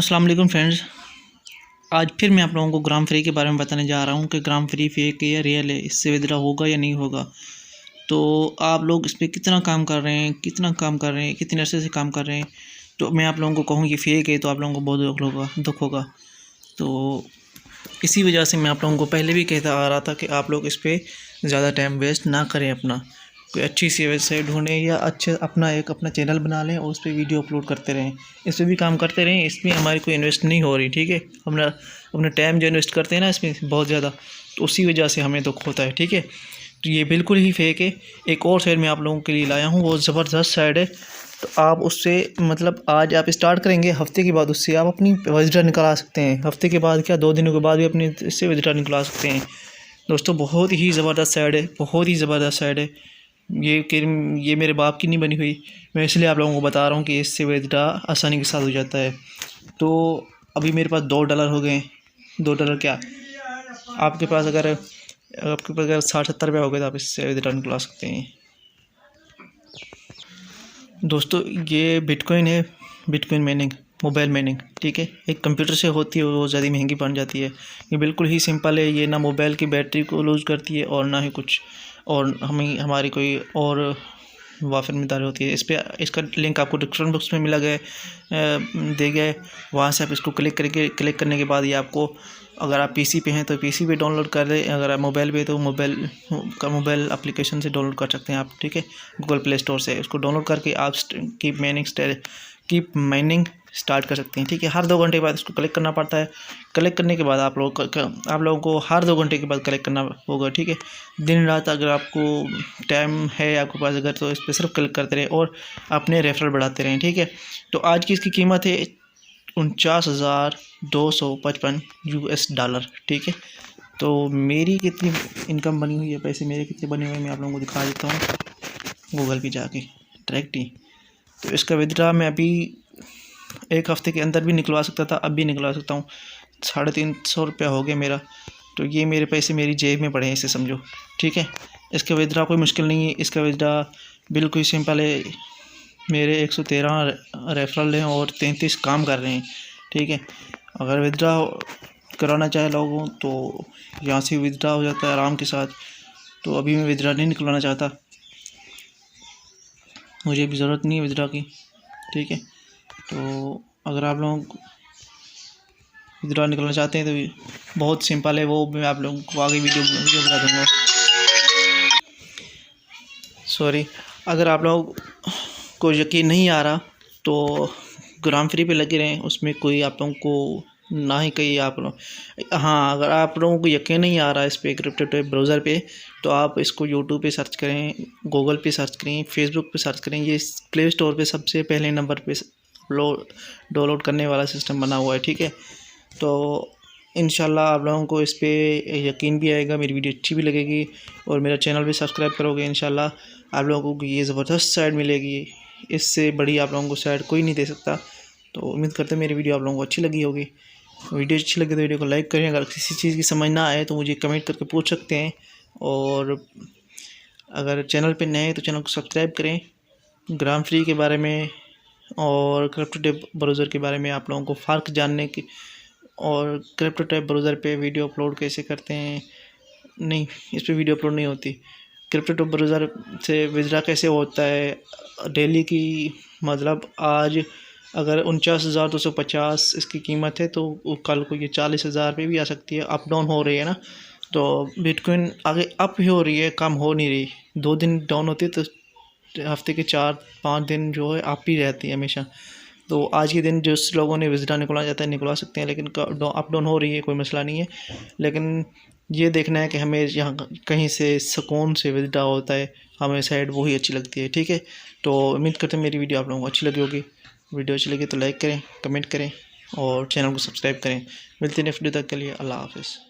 अस्सलाम वालेकुम फ्रेंड्स। आज फिर मैं आप लोगों को ग्राम फ्री के बारे में बताने जा रहा हूँ कि ग्राम फ्री फेक है या रियल है, इससे विड्रॉ होगा या नहीं होगा। तो आप लोग इस पर कितना काम कर रहे हैं, कितने अरसे से काम कर रहे हैं। तो मैं आप लोगों को कहूँ ये फेक है तो आप लोगों को बहुत दुख होगा। तो इसी वजह से मैं आप लोगों को पहले भी कहता आ रहा था कि आप लोग इस पर ज़्यादा टाइम वेस्ट ना करें, अपना कोई अच्छी सी वेबसाइट ढूंढें या अपना चैनल बना लें और उस पर वीडियो अपलोड करते रहें, इस पर भी काम करते रहें। इसमें हमारी कोई इन्वेस्ट नहीं हो रही, ठीक है। अपना टाइम जो इन्वेस्ट करते हैं ना इसमें बहुत ज़्यादा, तो उसी वजह से हमें दुख होता है, ठीक है। तो ये बिल्कुल ही फेक है। एक और साइड मैं आप लोगों के लिए लाया हूँ, वो ज़बरदस्त साइड है। तो आप उससे आज आप स्टार्ट करेंगे, हफ्ते के बाद उससे आप अपनी विड्रॉ निकला सकते हैं। हफ्ते के बाद क्या, 2 दिनों के बाद भी अपनी इससे विड्रॉ निकला सकते हैं। दोस्तों बहुत ही ज़बरदस्त साइड है, बहुत ही ज़बरदस्त साइड है। ये मेरे बाप की नहीं बनी हुई, मैं इसलिए आप लोगों को बता रहा हूँ कि इससे विड्रॉ आसानी के साथ हो जाता है। तो अभी मेरे पास $2 हो गए। $2 क्या, आपके पास अगर 60-70 रुपये हो गए तो आप इससे विड्रॉ निकला सकते हैं। दोस्तों ये बिटकॉइन है, बिटकॉइन माइनिंग, मोबाइल माइनिंग, ठीक है। एक कंप्यूटर से होती है, वो ज़्यादा महंगी पड़ जाती है। ये बिल्कुल ही सिंपल है, ये ना मोबाइल की बैटरी को लूज़ करती है और ना ही कुछ और हमारी कोई और वाफिर मिदार होती है। इसका लिंक आपको डिस्क्रिप्शन बॉक्स में मिला गया दे गया है, वहाँ से आप इसको क्लिक करने के बाद ये आपको, अगर आप पीसी पे हैं तो पीसी पे डाउनलोड कर लें, अगर आप मोबाइल पे तो मोबाइल एप्लीकेशन से डाउनलोड कर सकते हैं आप, ठीक है। गूगल प्ले स्टोर से उसको डाउनलोड करके आप कीप माइनिंग स्टार्ट कर सकते हैं, ठीक है। हर 2 घंटे के बाद इसको कलेक्ट करना पड़ता है। कलेक्ट करने के बाद आप लोगों को हर 2 घंटे के बाद कलेक्ट करना होगा, ठीक है। दिन रात अगर आपको टाइम है आपके पास अगर, तो इस पर सिर्फ कलेक्ट करते रहें और अपने रेफरल बढ़ाते रहें, ठीक है। तो आज की इसकी कीमत है $49,255, ठीक है। तो मेरी कितनी इनकम बनी हुई है, पैसे मेरे कितने बने हुए हैं मैं आप लोगों को दिखा देता हूँ गूगल पे जाके डायरेक्ट ही। तो इसका विड्रॉ मैं अभी 1 हफ्ते के अंदर भी निकलवा सकता था, अब भी निकलवा सकता हूँ। 350 रुपया हो गया मेरा। तो ये मेरे पैसे मेरी जेब में पड़े हैं, इसे समझो, ठीक है। इसका विड्रॉ कोई मुश्किल नहीं है, इसका विड्रॉ बिल्कुल सिंपल है। मेरे 113 रेफरल हैं और 33 काम कर रहे हैं, ठीक है। अगर विड्रॉ कराना चाहे लोगों तो यहाँ से विड्रॉ हो जाता है आराम के साथ। तो अभी मैं विड्रॉ नहीं निकलवाना चाहता, मुझे भी ज़रूरत नहीं है विड्रॉ की, ठीक है। तो अगर आप लोग विड्रॉ निकलना चाहते हैं तो बहुत सिंपल है, वो मैं आप लोगों को आगे वीडियो बता दूँगा। सॉरी, अगर आप लोग को यकीन नहीं आ रहा तो ग्राम फ्री पे लगे रहें, उसमें कोई आप लोगों को ना ही कहीं आप लोग, हाँ, अगर आप लोगों को यकीन नहीं आ रहा इस पर क्रिप्टो टैब ब्राउज़र पे, तो आप इसको यूट्यूब पे सर्च करें, गूगल पे सर्च करें, फेसबुक पे सर्च करें। ये प्ले स्टोर पे सबसे पहले नंबर पे डाउनलोड करने वाला सिस्टम बना हुआ है, ठीक है। तो इंशाल्लाह आप लोगों को इस पर यकीन भी आएगा, मेरी वीडियो अच्छी भी लगेगी और मेरा चैनल भी सब्सक्राइब करोगे। इंशाल्लाह आप लोगों को ये ज़बरदस्त साइड मिलेगी, इससे बड़ी आप लोगों को साइड कोई नहीं दे सकता। तो उम्मीद करते हैं मेरी वीडियो आप लोगों को अच्छी लगी होगी। वीडियो अच्छी लगी तो वीडियो को लाइक करें, अगर किसी चीज़ की समझ ना आए तो मुझे कमेंट करके पूछ सकते हैं। और अगर चैनल पे नए हैं तो चैनल को सब्सक्राइब करें। ग्राम फ्री के बारे में और क्रिप्टो टैब ब्राउज़र के बारे में आप लोगों को फ़र्क जानने की, और क्रिप्टो टैब ब्राउज़र पे वीडियो अपलोड कैसे करते हैं, नहीं, इस पर वीडियो अपलोड नहीं होती। क्रिप्टो टैब ब्राउज़र से विड्रॉ कैसे होता है डेली की, आज अगर 49,250 इसकी कीमत है तो कल को ये 40,000 पे भी आ सकती है। अप डाउन हो रही है ना, तो बिटकॉइन आगे अप ही हो रही है, कम हो नहीं रही। 2 दिन डाउन होती है तो हफ्ते के 4-5 दिन जो है अप ही रहती है हमेशा। तो आज के दिन जिस लोगों ने विड्रॉ निकलना चाहता है निकलवा सकते हैं, लेकिन अप डाउन हो रही है, कोई मसला नहीं है। लेकिन ये देखना है कि हमें यहाँ कहीं से सुकून से विड्रॉ होता है, हमें साइड वही अच्छी लगती है, ठीक है। तो उम्मीद करते हैं मेरी वीडियो आप लोगों को अच्छी लगी होगी। वीडियो अच्छी लगी तो लाइक करें, कमेंट करें और चैनल को सब्सक्राइब करें। मिलते हैं नेक्स्ट वीडियो तक के लिए, अल्लाह हाफ़िज़।